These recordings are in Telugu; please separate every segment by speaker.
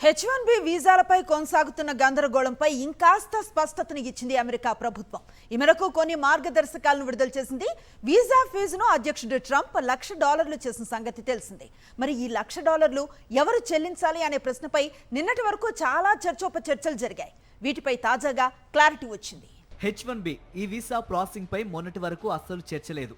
Speaker 1: H1B వీసాలపై కొనసాగుతున్న గందరగోళంపై ఇంకాస్త స్పష్టతను ఇచ్చింది అమెరికా ప్రభుత్వం. ఈ మేరకు కొన్ని మార్గదర్శకాలను విడుదల చేసింది. వీసా ఫీజును అధ్యక్షుడు ట్రంప్ $1,00,000 చేసిన సంగతి తెలిసిందే. మరి ఈ $1,00,000 ఎవరు చెల్లించాలి అనే ప్రశ్నపై నిన్నటి వరకు చాలా చర్చోపచర్చలు జరిగాయి. వీటిపై తాజాగా క్లారిటీ వచ్చింది.
Speaker 2: H1B ఈ వీసా ప్రాసెసింగ్ పై మొన్నటి వరకు అస్సలు చర్చ లేదు.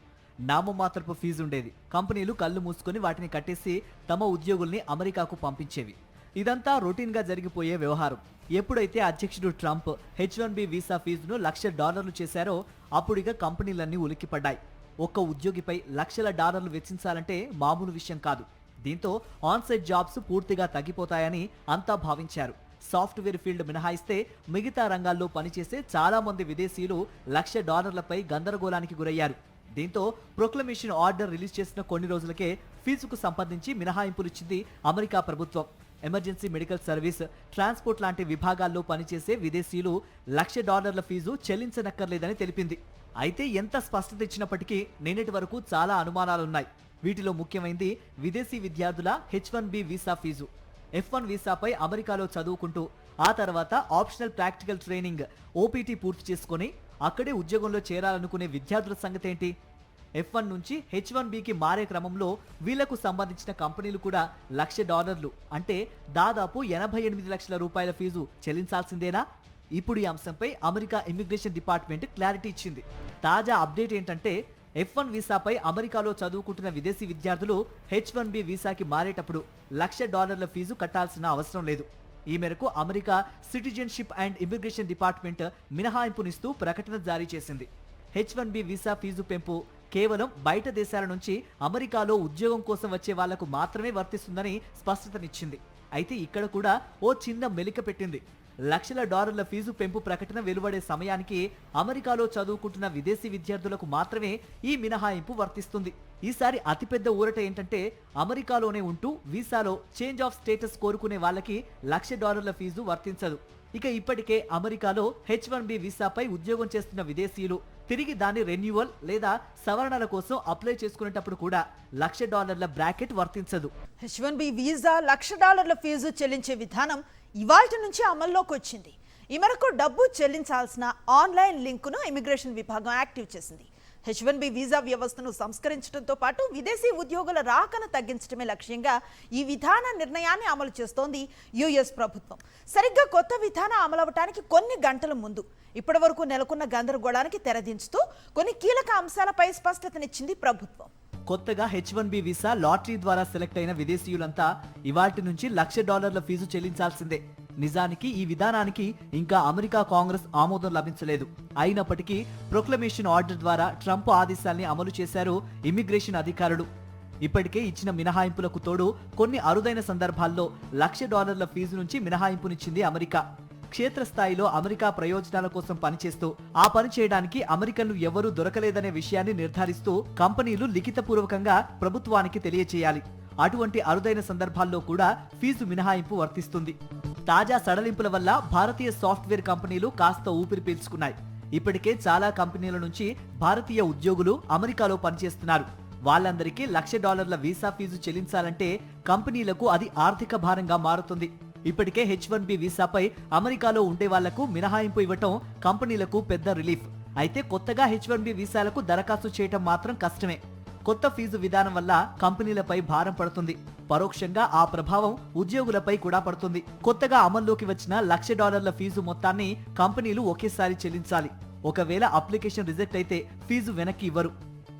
Speaker 2: నామమాత్రపు ఫీజు ఉండేది. కంపెనీలు కళ్ళు మూసుకొని వాటిని కట్టేసి తమ ఉద్యోగుల్ని అమెరికాకు పంపించేవి. ఇదంతా రొటీన్ గా జరిగిపోయే వ్యవహారం. ఎప్పుడైతే అధ్యక్షుడు ట్రంప్ H1B వీసా ఫీజును $1,00,000 చేశారో అప్పుడిక కంపెనీలన్నీ ఉలిక్కిపడ్డాయి. ఒక్క ఉద్యోగిపై $1,00,000 వెచ్చించాలంటే మామూలు విషయం కాదు. దీంతో ఆన్సైట్ జాబ్స్ పూర్తిగా తగ్గిపోతాయని అంతా భావించారు. సాఫ్ట్వేర్ ఫీల్డ్ మినహాయిస్తే మిగతా రంగాల్లో పనిచేసే చాలా మంది విదేశీయులు $1,00,000పై గందరగోళానికి గురయ్యారు. దీంతో ప్రొక్లమేషన్ ఆర్డర్ రిలీజ్ చేసిన కొన్ని రోజులకే ఫీజుకు సంబంధించి మినహాయింపులిచ్చింది అమెరికా ప్రభుత్వం. ఎమర్జెన్సీ మెడికల్ సర్వీస్, ట్రాన్స్పోర్ట్ లాంటి విభాగాల్లో పనిచేసే విదేశీయులు $1,00,000 ఫీజు చెల్లించనక్కర్లేదని తెలిపింది. అయితే ఎంత స్పష్టత ఇచ్చినప్పటికీ నిన్నటి వరకు చాలా అనుమానాలున్నాయి. వీటిలో ముఖ్యమైనది విదేశీ విద్యార్థుల H1B వీసా ఫీజు. F1 వీసాపై అమెరికాలో చదువుకుంటూ ఆ తర్వాత ఆప్షనల్ ప్రాక్టికల్ ట్రైనింగ్ OPT పూర్తి చేసుకుని అక్కడే ఉద్యోగంలో చేరాలనుకునే విద్యార్థుల సంగతేంటి? F1 నుంచి H1Bకి మారే క్రమంలో వీళ్లకు సంబంధించిన కంపెనీలు కూడా $1,00,000 అంటే దాదాపు 88 లక్షల రూపాయల ఫీజు చెల్లించాల్సిందేనా? ఇప్పుడు ఈ అంశంపై అమెరికా ఇమిగ్రేషన్ డిపార్ట్మెంట్ క్లారిటీ ఇచ్చింది. తాజా అప్డేట్ ఏంటంటే F1 వీసాపై అమెరికాలో చదువుకుంటున్న విదేశీ విద్యార్థులు H1B వీసాకి మారేటప్పుడు $1,00,000 ఫీజు కట్టాల్సిన అవసరం లేదు. ఈ మేరకు America citizenship and immigration department మినహాయింపునిస్తూ ప్రకటన జారీ చేసింది. H1B వీసా ఫీజు పెంపు కేవలం బయట దేశాల నుంచి అమెరికాలో ఉద్యోగం కోసం వచ్చే వాళ్లకు మాత్రమే వర్తిస్తుందని స్పష్టతనిచ్చింది. అయితే ఇక్కడ కూడా ఓ చిన్న మెలిక పెట్టింది. $1,00,000 ఫీజు పెంపు ప్రకటన వెలువడే సమయానికి అమెరికాలో చదువుకుంటున్న విదేశీ విద్యార్థులకు మాత్రమే ఈ మినహాయింపు వర్తిస్తుంది. ఈసారి అతిపెద్ద ఊరట ఏంటంటే అమెరికాలోనే ఉంటూ వీసాలో చేంజ్ ఆఫ్ స్టేటస్ కోరుకునే వాళ్ళకి $1,00,000 ఫీజు వర్తించదు. ఇక ఇప్పటికే అమెరికాలో H1B వీసాపై ఉద్యోగం చేస్తున్న విదేశీయులు తిరిగి దాని రెన్యువల్ లేదా సవరణల కోసం అప్లై చేసుకునేటప్పుడు కూడా $1,00,000 బ్రాకెట్ వర్తించదు.
Speaker 1: H1B వీసా $1,00,000 ఫీజు చెల్లించే విధానం ఇవాల్టి నుంచి అమల్లోకి వచ్చింది. ఈ మేరకు డబ్బు చెల్లించాల్సిన ఆన్లైన్ లింకును ఇమిగ్రేషన్ విభాగం యాక్టివ్ చేసింది. H1B వీసా వ్యవస్థను సంస్కరించడంతో పాటు విదేశీ ఉద్యోగుల రాకను తగ్గించడమే లక్ష్యంగా ఈ విధాన నిర్ణయాన్ని అమలు చేస్తోంది యుఎస్ ప్రభుత్వం. సరిగ్గా కొత్త విధానం అమలవటానికి కొన్ని గంటల ముందు ఇప్పటి వరకు నెలకొన్న గందరగోళానికి తెరదించుతూ కొన్ని కీలక అంశాలపై స్పష్టతనిచ్చింది ప్రభుత్వం.
Speaker 2: కొత్తగా H1B వీసా లాటరీ ద్వారా సెలెక్ట్ అయిన విదేశీయులంతా ఇవాల్టి నుంచి $1,00,000 ఫీజు చెల్లించాల్సిందే. నిజానికి ఈ విధానానికి ఇంకా అమెరికా కాంగ్రెస్ ఆమోదం లభించలేదు. అయినప్పటికీ ప్రొక్లమేషన్ ఆర్డర్ ద్వారా ట్రంప్ ఆదేశాల్ని అమలు చేశారు ఇమిగ్రేషన్ అధికారులు. ఇప్పటికే ఇచ్చిన మినహాయింపులకు తోడు కొన్ని అరుదైన సందర్భాల్లో $1,00,000 ఫీజు నుంచి మినహాయింపునిచ్చింది అమెరికా. క్షేత్రస్థాయిలో అమెరికా ప్రయోజనాల కోసం పనిచేస్తూ ఆ పని చేయడానికి అమెరికన్లు ఎవరూ దొరకలేదనే విషయాన్ని నిర్ధారిస్తూ కంపెనీలు లిఖితపూర్వకంగా ప్రభుత్వానికి తెలియచేయాలి. అటువంటి అరుదైన సందర్భాల్లో కూడా ఫీజు మినహాయింపు వర్తిస్తుంది. తాజా సడలింపుల వల్ల భారతీయ సాఫ్ట్వేర్ కంపెనీలు కాస్త ఊపిరి పీల్చుకున్నాయి. ఇప్పటికే చాలా కంపెనీల నుంచి భారతీయ ఉద్యోగులు అమెరికాలో పనిచేస్తున్నారు. వాళ్ళందరికీ $1,00,000 వీసా ఫీజు చెల్లించాలంటే కంపెనీలకు అది ఆర్థిక భారంగా మారుతుంది. ఇప్పటికే H1B వీసాపై అమెరికాలో ఉండే వాళ్లకు మినహాయింపు ఇవ్వటం కంపెనీలకు పెద్ద రిలీఫ్. అయితే కొత్తగా H1B వీసాలకు దరఖాస్తు చేయటం మాత్రం కష్టమే. కొత్త ఫీజు విధానం వల్ల కంపెనీలపై భారం పడుతుంది. పరోక్షంగా ఆ ప్రభావం ఉద్యోగులపై కూడా పడుతుంది. కొత్తగా అమల్లోకి వచ్చిన $1,00,000 ఫీజు మొత్తాన్ని కంపెనీలు ఒకేసారి చెల్లించాలి. ఒకవేళ అప్లికేషన్ రిజెక్ట్ అయితే ఫీజు వెనక్కి ఇవ్వరు.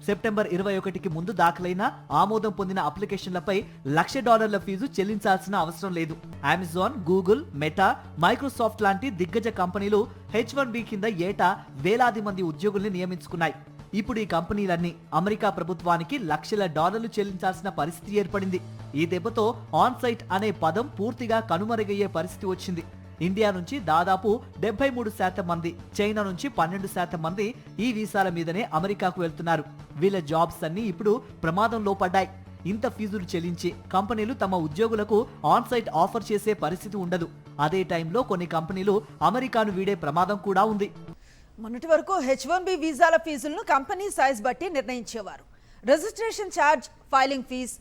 Speaker 2: సెప్టెంబర్ 21కి ముందు దాఖలైన ఆమోదం పొందిన అప్లికేషన్లపై $1,00,000 ఫీజు చెల్లించాల్సిన అవసరం లేదు. అమెజాన్, గూగుల్, మెటా, మైక్రోసాఫ్ట్ లాంటి దిగ్గజ కంపెనీలు H1B కింద ఏటా వేలాది మంది ఉద్యోగుల్ని నియమించుకున్నాయి. ఇప్పుడు ఈ కంపెనీలన్నీ అమెరికా ప్రభుత్వానికి $1,00,000 చెల్లించాల్సిన పరిస్థితి ఏర్పడింది. ఈ దెబ్బతో ఆన్ సైట్ అనే పదం పూర్తిగా కనుమరుగయ్యే పరిస్థితి వచ్చింది. ఇండియా నుంచి దాదాపు 73% మంది, చైనా నుంచి 12% మంది ఈ వీసాల మీదనే అమెరికాకు వెళ్తున్నారు. వీళ్ళ జాబ్స్ అన్ని ఇప్పుడు ప్రమాదంలో పడ్డాయి. ఇంత ఫీజులు చెల్లించి కంపెనీలు తమ ఉద్యోగులకు ఆన్ సైట్ ఆఫర్ చేసే పరిస్థితి ఉండదు. అదే టైంలో కొన్ని కంపెనీలు అమెరికాను వీడే ప్రమాదం కూడా ఉంది.
Speaker 1: మొన్నటి వరకు H1B వీసాల ఫీజులను కంపెనీ సైజ్ బట్టి నిర్ణయించేవారు. Registration charge, filing fee,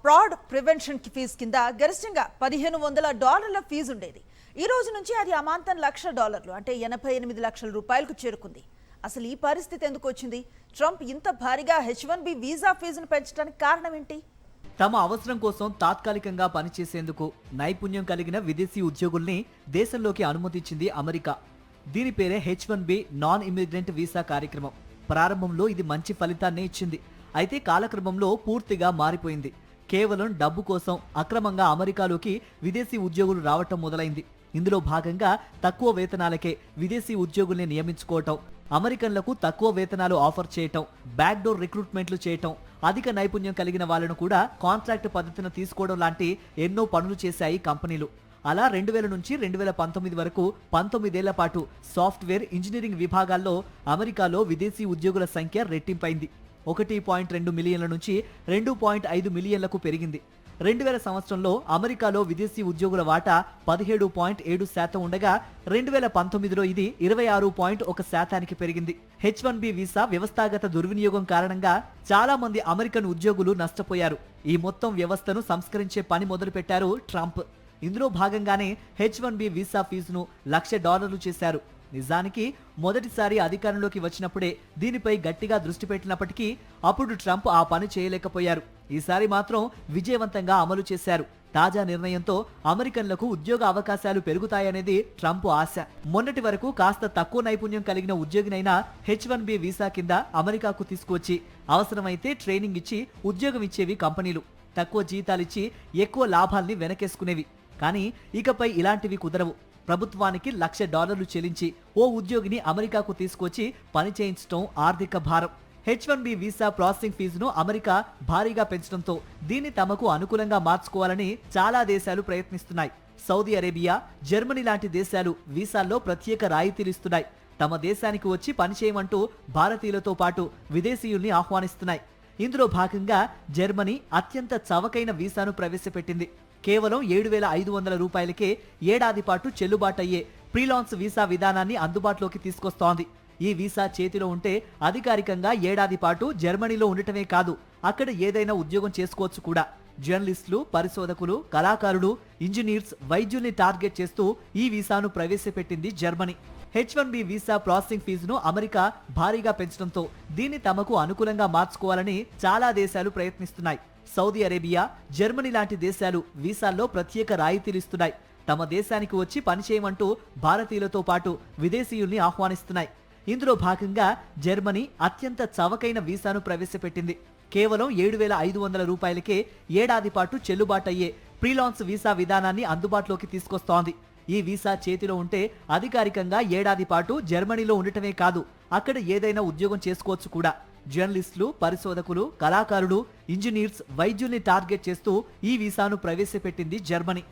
Speaker 1: fraud prevention fee కింద గరిష్టంగా $1,500 ఫీజు ఉండేది. ఈ రోజు నుంచి అది అమాంతం $1,00,000 అంటే 88 లక్షల రూపాయలకు చేరుకుంది. అసలు ఈ పరిస్థితి ఎందుకు వచ్చింది? ట్రంప్ ఇంత భారీగా H-1B వీసా ఫీజును పెంచడానికి కారణం ఏంటి?
Speaker 2: తమ అవసరం కోసం తాత్కాలికంగా పనిచేసేందుకు నైపుణ్యం కలిగిన విదేశీ ఉద్యోగుల్ని దేశంలోకి అనుమతించింది అమెరికా. దీని పేరే H-1B నాన్ ఇమిగ్రెంట్ వీసా కార్యక్రమం. ప్రారంభంలో ఇది మంచి ఫలితాన్నే ఇచ్చింది. అయితే కాలక్రమంలో పూర్తిగా మారిపోయింది. కేవలం డబ్బు కోసం అక్రమంగా అమెరికాలోకి విదేశీ ఉద్యోగులు రావటం మొదలైంది. ఇందులో భాగంగా తక్కువ వేతనాలకే విదేశీ ఉద్యోగుల్ని నియమించుకోవటం, అమెరికన్లకు తక్కువ వేతనాలు ఆఫర్ చేయటం, బ్యాక్డోర్ రిక్రూట్మెంట్లు చేయటం, అధిక నైపుణ్యం కలిగిన వాళ్లను కూడా కాంట్రాక్ట్ పద్ధతిని తీసుకోవడం లాంటి ఎన్నో పనులు చేశాయి కంపెనీలు. అలా 2000 నుంచి 2019 వరకు 19 ఏళ్ల పాటు సాఫ్ట్వేర్, ఇంజనీరింగ్ విభాగాల్లో అమెరికాలో విదేశీ ఉద్యోగుల సంఖ్య రెట్టింపైంది. 1.2 మిలియన్ల నుంచి 2.5 మిలియన్లకు పెరిగింది. 2000 సంవత్సరంలో అమెరికాలో విదేశీ ఉద్యోగుల వాటా 17.7% ఉండగా 2019లో ఇది 26.1% పెరిగింది. H-1B వీసా వ్యవస్థాగత దుర్వినియోగం కారణంగా చాలా మంది అమెరికన్ ఉద్యోగులు నష్టపోయారు. ఈ మొత్తం వ్యవస్థను సంస్కరించే పని మొదలుపెట్టారు ట్రంప్. ఇందులో భాగంగానే H-1B వీసా ఫీజును $1,00,000 చేశారు. నిజానికి మొదటిసారి అధికారంలోకి వచ్చినప్పుడే దీనిపై గట్టిగా దృష్టి పెట్టినప్పటికీ అప్పుడు ట్రంప్ ఆ పని చేయలేకపోయారు. ఈసారి మాత్రం విజయవంతంగా అమలు చేశారు. తాజా నిర్ణయంతో అమెరికన్లకు ఉద్యోగ అవకాశాలు పెరుగుతాయనేది ట్రంప్ ఆశ. మొన్నటి వరకు కాస్త తక్కువ నైపుణ్యం కలిగిన ఉద్యోగినైనా H-1B వీసా కింద అమెరికాకు తీసుకువచ్చి అవసరమైతే ట్రైనింగ్ ఇచ్చి ఉద్యోగం ఇచ్చేవి కంపెనీలు. తక్కువ జీతాలిచ్చి ఎక్కువ లాభాల్ని వెనకేసుకునేవి. కానీ ఇకపై ఇలాంటివి కుదరవు. ప్రభుత్వానికి $1,00,000 చెల్లించి ఓ ఉద్యోగిని అమెరికాకు తీసుకొచ్చి పని చేయించడం ఆర్థిక భారం. H-1B వీసా ప్రాసెసింగ్ ఫీజును అమెరికా భారీగా పెంచడంతో దీన్ని తమకు అనుకూలంగా మార్చుకోవాలని చాలా దేశాలు ప్రయత్నిస్తున్నాయి. సౌదీ అరేబియా, జర్మనీ లాంటి దేశాలు వీసాల్లో ప్రత్యేక రాయితీలిస్తున్నాయి. తమ దేశానికి వచ్చి పనిచేయమంటూ భారతీయులతో పాటు విదేశీయుల్ని ఆహ్వానిస్తున్నాయి. ఇందులో భాగంగా జర్మనీ అత్యంత చవకైన వీసాను ప్రవేశపెట్టింది. కేవలం $7,500 ఏడాది పాటు చెల్లుబాటయ్యే ఫ్రీలాన్స్ వీసా విధానాన్ని అందుబాటులోకి తీసుకొస్తోంది. ఈ వీసా చేతిలో ఉంటే అధికారికంగా ఏడాది పాటు జర్మనీలో ఉండటమే కాదు, అక్కడ ఏదైనా ఉద్యోగం చేసుకోవచ్చు కూడా. జర్నలిస్టులు, పరిశోధకులు, కళాకారులు, ఇంజనీర్స్, వైద్యుల్ని టార్గెట్ చేస్తూ ఈ వీసాను ప్రవేశపెట్టింది జర్మనీ. H-1B వీసా ప్రాసెసింగ్ ఫీజును అమెరికా భారీగా పెంచడంతో దీన్ని తమకు అనుకూలంగా మార్చుకోవాలని చాలా దేశాలు ప్రయత్నిస్తున్నాయి. సౌదీ అరేబియా, జర్మనీ లాంటి దేశాలు వీసాల్లో ప్రత్యేక రాయితీలిస్తున్నాయి. తమ దేశానికి వచ్చి పనిచేయమంటూ భారతీయులతో పాటు విదేశీయుల్ని ఆహ్వానిస్తున్నాయి. ఇందులో భాగంగా జర్మనీ అత్యంత చవకైన వీసాను ప్రవేశపెట్టింది. కేవలం $7,500 ఏడాది పాటు చెల్లుబాటయ్యే ఫ్రీలాన్స్ వీసా విధానాన్ని అందుబాటులోకి తీసుకొస్తోంది. ఈ వీసా చేతిలో ఉంటే అధికారికంగా ఏడాది పాటు జర్మనీలో ఉండటమే కాదు, అక్కడ ఏదైనా ఉద్యోగం చేసుకోవచ్చు కూడా. జర్నలిస్టులు, పరిశోధకులు, కళాకారులు, ఇంజనీర్స్, వైద్యుల్ని టార్గెట్ చేస్తూ ఈ వీసాను ప్రవేశపెట్టింది జర్మనీ.